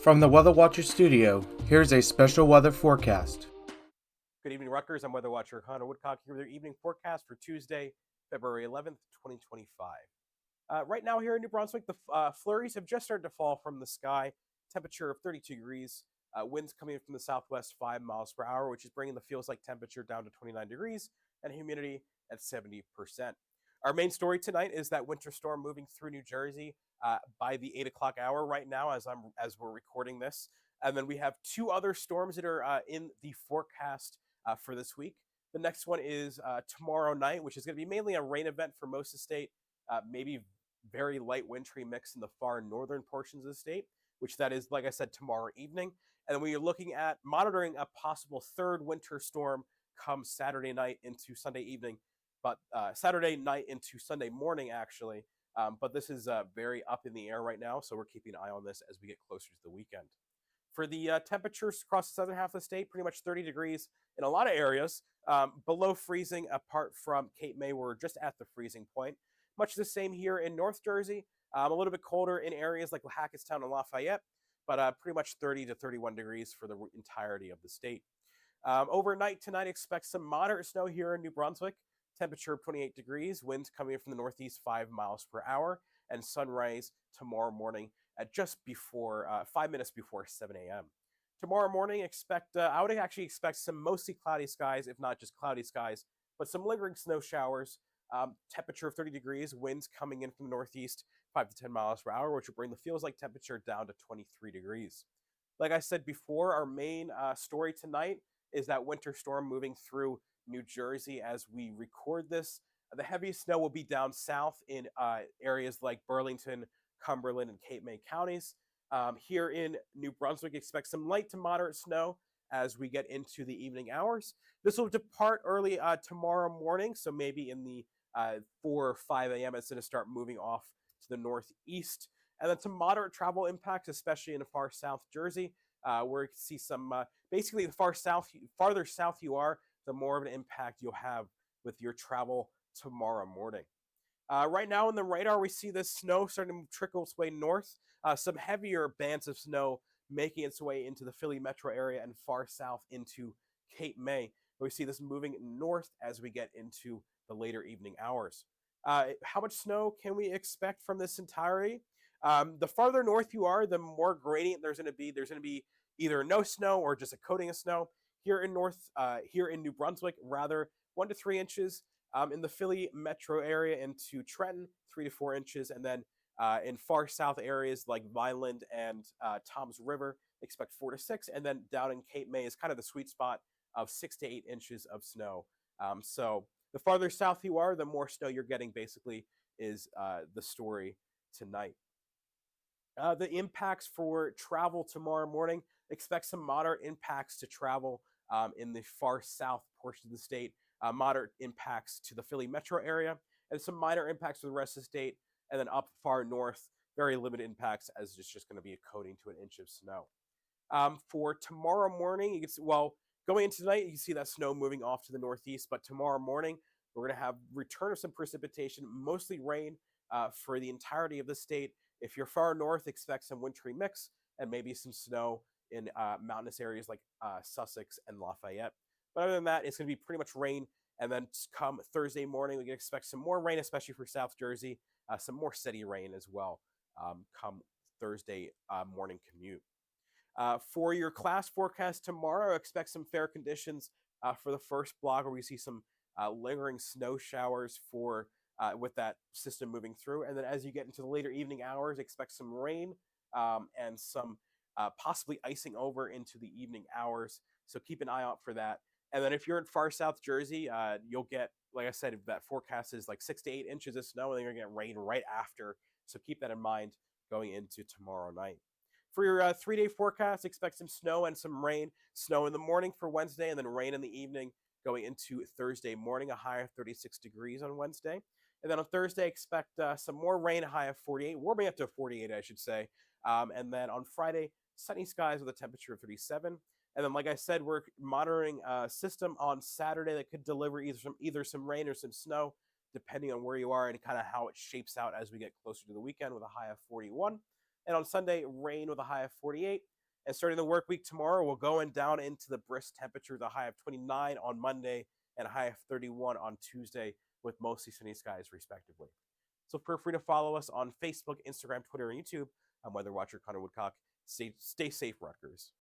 From the Weather Watcher studio, here's a special weather forecast. Good evening, Rutgers. I'm Weather Watcher Connor Woodcock here with your evening forecast for Tuesday, February 11th, 2025. Right now here in New Brunswick, the flurries have just started to fall from the sky. Temperature of 32 degrees. Winds coming in from the southwest 5 miles per hour, which is bringing the feels like temperature down to 29 degrees and humidity at 70%. Our main story tonight is that winter storm moving through New Jersey by the 8 o'clock hour right now as we're recording this. And then we have two other storms that are in the forecast for this week. The next one is tomorrow night, which is going to be mainly a rain event for most of the state, maybe very light wintry mix in the far northern portions of the state, which that is, like I said, tomorrow evening. And then we are looking at monitoring a possible third winter storm come Saturday night into Sunday evening, but Saturday night into Sunday morning, actually. But this is very up in the air right now, so we're keeping an eye on this as we get closer to the weekend. For the temperatures across the southern half of the state, pretty much 30 degrees in a lot of areas, below freezing apart from Cape May. We're just at the freezing point. Much the same here in North Jersey, a little bit colder in areas like Hackettstown and Lafayette, but pretty much 30 to 31 degrees for the entirety of the state. Overnight tonight, expect some moderate snow here in New Brunswick. Temperature of 28 degrees, winds coming in from the northeast 5 miles per hour, and sunrise tomorrow morning at just before 5 minutes before 7 a.m. Tomorrow morning, I would actually expect some mostly cloudy skies, if not just cloudy skies, but some lingering snow showers. Temperature of 30 degrees, winds coming in from the northeast 5 to 10 miles per hour, which will bring the feels like temperature down to 23 degrees. Like I said before, our main story tonight is that winter storm moving through New Jersey as we record this. The heaviest snow will be down south in areas like Burlington, Cumberland, and Cape May counties. Here in New Brunswick, expect some light to moderate snow as we get into the evening hours. This will depart early tomorrow morning, so maybe in the 4 or 5 a.m. it's going to start moving off to the northeast. And then some moderate travel impacts, especially in the far south Jersey, where you can see some, basically the farther south you are, the more of an impact you'll have with your travel tomorrow morning. Right now in the radar, we see this snow starting to trickle its way north. Some heavier bands of snow making its way into the Philly metro area and far south into Cape May. We see this moving north as we get into the later evening hours. How much snow can we expect from this entirety? The farther north you are, the more gradient there's going to be. There's going to be either no snow or just a coating of snow. Here in New Brunswick, rather 1 to 3 inches. In the Philly metro area into Trenton, 3 to 4 inches, and then in far south areas like Vineland and Toms River, expect 4 to 6, and then down in Cape May is kind of the sweet spot of 6 to 8 inches of snow. So the farther south you are, the more snow you're getting. Basically, is the story tonight. The impacts for travel tomorrow morning, expect some moderate impacts to travel in the far south portion of the state, moderate impacts to the Philly metro area, and some minor impacts to the rest of the state, and then up far north, very limited impacts as it's just going to be a coating to an inch of snow. For tomorrow morning, you can see, going into tonight, you can see that snow moving off to the northeast, but tomorrow morning, we're going to have return of some precipitation, mostly rain for the entirety of the state. If you're far north, expect some wintry mix and maybe some snow in mountainous areas like Sussex and Lafayette. But other than that, it's going to be pretty much rain. And then come Thursday morning, we can expect some more rain, especially for South Jersey, some more steady rain as well come Thursday morning commute. For your class forecast tomorrow, expect some fair conditions for the first block where we see some lingering snow showers with that system moving through. And then as you get into the later evening hours, expect some rain and some possibly icing over into the evening hours. So keep an eye out for that. And then if you're in far south Jersey, you'll get, like I said, that forecast is like 6 to 8 inches of snow, and then you're going to get rain right after. So keep that in mind going into tomorrow night. For your 3-day forecast, expect some snow and some rain. Snow in the morning for Wednesday, and then rain in the evening going into Thursday morning, a high of 36 degrees on Wednesday. And then on Thursday, expect some more rain, a high of 48, warming up to 48, I should say. And then on Friday, sunny skies with a temperature of 37. And then, like I said, we're monitoring a system on Saturday that could deliver either some rain or some snow, depending on where you are and kind of how it shapes out as we get closer to the weekend with a high of 41. And on Sunday, rain with a high of 48. And starting the work week tomorrow, we'll go down into the brisk temperatures, a high of 29 on Monday and a high of 31 on Tuesday, with mostly sunny skies, respectively. So feel free to follow us on Facebook, Instagram, Twitter, and YouTube. I'm Weather Watcher Connor Woodcock. Stay safe, Rutgers.